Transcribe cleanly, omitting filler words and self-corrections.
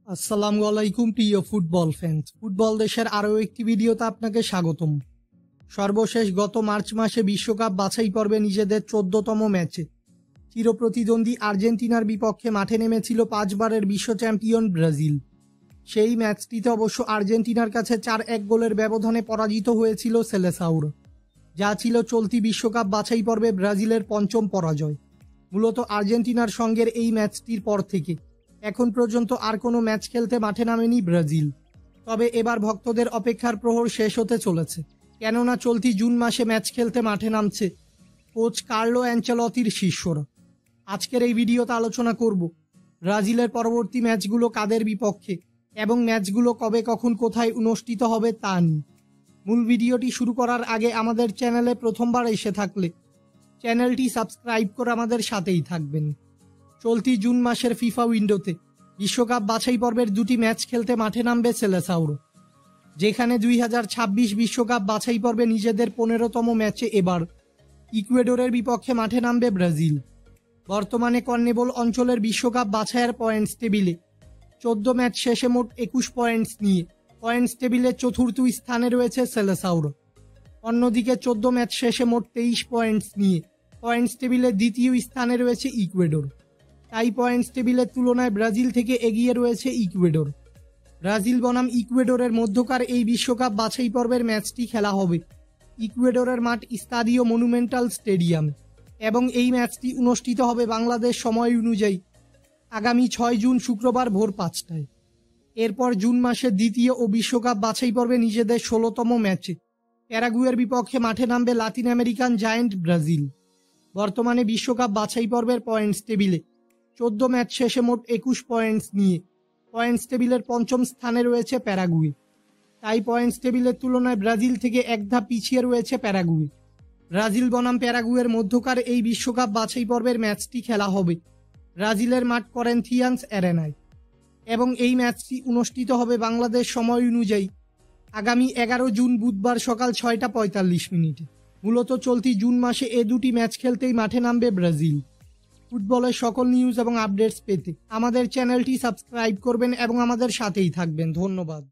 আসসালামু আলাইকুম প্রিয় ফুটবল ফ্যান্স। ফুটবল দেশের আরও একটি ভিডিওতে আপনাকে স্বাগতম। সর্বশেষ গত মার্চ মাসে বিশ্বকাপ বাছাই পর্বে নিজেদের 14তম ম্যাচে চিরপ্রতিদ্বন্দ্বী আর্জেন্টিনার বিপক্ষে মাঠে নেমেছিল 5 বারের বিশ্ব চ্যাম্পিয়ন ব্রাজিল। সেই ম্যাচটিতে অবশ্য আর্জেন্টিনার কাছে 4-1 গোলের ব্যবধানে পরাজিত হয়েছিল সেলেসাউর, যা ছিল চলতি বিশ্বকাপ বাছাই পর্বে ব্রাজিলের পঞ্চম পরাজয়। মূলত আর্জেন্টিনার সঙ্গের এই ম্যাচটির পর থেকে এখন পর্যন্ত আর কোনো ম্যাচ খেলতে মাঠে নামেনি ব্রাজিল। তবে এবার ভক্তদের অপেক্ষার প্রহর শেষ হতে চলেছে, কেননা চলতি জুন মাসে ম্যাচ খেলতে মাঠে নামছে কোচ কার্লো অ্যানচেলত্তির শিষ্যরা। আজকের এই ভিডিওতে আলোচনা করব ব্রাজিলের পরবর্তী ম্যাচগুলো কাদের বিপক্ষে এবং ম্যাচগুলো কবে কখন কোথায় অনুষ্ঠিত হবে তা নিয়ে। মূল ভিডিওটি শুরু করার আগে আমাদের চ্যানেলে প্রথমবার এসে থাকলে চ্যানেলটি সাবস্ক্রাইব করে আমাদের সাথেই থাকবেন। চলতি জুন মাসের ফিফা উইন্ডোতে বিশ্বকাপ বাছাই পর্বের দুটি ম্যাচ খেলতে মাঠে নামবে সেলেসাউর, যেখানে 2026 বিশ্বকাপ বাছাই পর্বে নিজেদের 15তম ম্যাচে এবার ইকুয়েডরের বিপক্ষে মাঠে নামবে ব্রাজিল। বর্তমানে কনমেবল অঞ্চলের বিশ্বকাপ বাছাইয়ের পয়েন্টস টেবিলে 14 ম্যাচ শেষে মোট 21 পয়েন্টস নিয়ে পয়েন্টস টেবিলের চতুর্থ স্থানে রয়েছে সেলেসাউর। অন্যদিকে 14 ম্যাচ শেষে মোট 23 পয়েন্টস নিয়ে পয়েন্টস টেবিলের দ্বিতীয় স্থানে রয়েছে ইকুয়েডর। তাই পয়েন্টস টেবিলের তুলনায় ব্রাজিল থেকে এগিয়ে রয়েছে ইকুয়েডর। ব্রাজিল বনাম ইকুয়েডরের মধ্যকার এই বিশ্বকাপ বাছাই পর্বের ম্যাচটি খেলা হবে ইকুয়েডরের মাঠ স্তাদিও মনুমেন্টাল স্টেডিয়াম এবং এই ম্যাচটি অনুষ্ঠিত হবে বাংলাদেশ সময় অনুযায়ী আগামী 6 জুন শুক্রবার ভোর 5টায়। এরপর জুন মাসের দ্বিতীয় ও বিশ্বকাপ বাছাই পর্বে নিজেদের 16তম ম্যাচে প্যারাগুয়ের বিপক্ষে মাঠে নামবে লাতিন আমেরিকান জায়ান্ট ব্রাজিল। বর্তমানে বিশ্বকাপ বাছাই পর্বের পয়েন্টস টেবিলে 14 ম্যাচ শেষে মোট 21 পয়েন্টস নিয়ে পয়েন্টস টেবিলের পঞ্চম স্থানে রয়েছে প্যারাগুয়ে। তাই পয়েন্টস টেবিলের তুলনায় ব্রাজিল থেকে এক ধাপ পিছিয়ে রয়েছে প্যারাগুয়ে। ব্রাজিল বনাম প্যারাগুয়ের মধ্যকার এই বিশ্বকাপ বাছাই পর্বের ম্যাচটি খেলা হবে ব্রাজিলের মাঠ করেন্থিয়ান্স অ্যারেনায় এবং এই ম্যাচটি অনুষ্ঠিত হবে বাংলাদেশ সময় অনুযায়ী আগামী 11 জুন বুধবার সকাল 6টা 45 মিনিটে। মূলত চলতি জুন মাসে এ দুটি ম্যাচ খেলতেই মাঠে নামবে ব্রাজিল। ফুটবলের সকল নিউজ এবং আপডেটস পেতে আমাদের চ্যানেলটি সাবস্ক্রাইব করবেন এবং আমাদের সাথেই থাকবেন। ধন্যবাদ।